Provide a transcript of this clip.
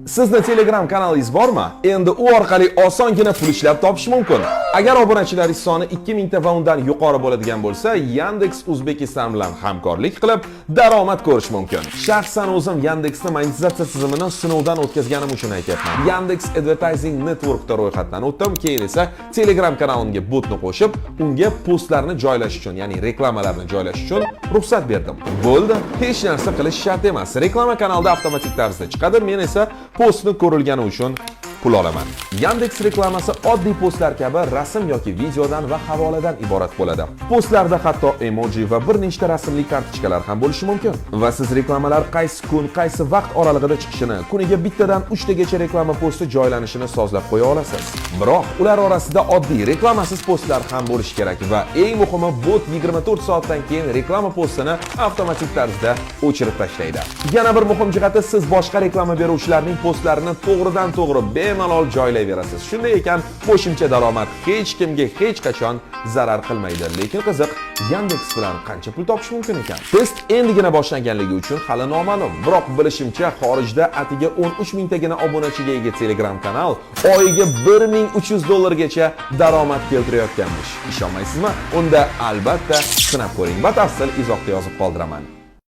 Sizning Telegram kanalingiz bormi? Endi u orqali osongina pul ishlab topish mumkin. Agar obunachilaringiz soni 2000 ta va undan yuqori bo'ladigan bo'lsa, Yandex Uzbekistan bilan hamkorlik qilib daromad ko'rish mumkin. Shaxsan o'zim Yandexning monetizatsiya tizimini sinovdan o'tkazganim uchun aytyapman. Yandex Advertising Network'da ro'yxatdan o'tdim, keyin esa Telegram kanalimga botni qo'shib, unga postlarni joylash uchun, ya'ni reklamalarni joylash uchun ruxsat berdim. Bo'ldi, hech narsa qilish shart emas. Reklama kanalda avtomatik tarzda chiqadi, men esa postni ko'rilgani uchun pul olaman. Yandex reklamasi oddiy postlar kabi rasm yoki videodan va havoladan iborat bo'ladi. Postlarda hatto emoji va bir nechta rasmli kartochkalar ham bo'lishi mumkin. Va siz reklamalar qaysi kun, qaysi vaqt oralig'ida chiqishini, kuniga bittadan 3 tagacha reklama posti joylanishini sozlab qo'ya olasiz. Biroq ular orasida oddiy reklamasiz postlar ham bo'lishi kerak va eng muhimi, bot 24 soatdan keyin reklama postini avtomatik tarzda o'chirib tashlaydi. Yana bir muhim jihati, siz boshqa reklama beruvchilarning postlarini to'g'ridan to'g'ri bemalol joylayverasiz. Shunday ekan, qo'shimcha daromad hech kimga hech qachon zarar qilmaydi. Lekin qiziq, Yandex bilan qancha pul topish mumkin ekan? Test endigina boshlanganligi uchun hali noma'lum. Biroq bilishimcha, xorijda atiga 13 mingtagina obunachiga ega Telegram kanal oyiga $1300 daromad keltirayotganmish. Ishonmaysizmi? Unda albatta sinab ko'ring. Batafsil izohda yozib qoldiraman.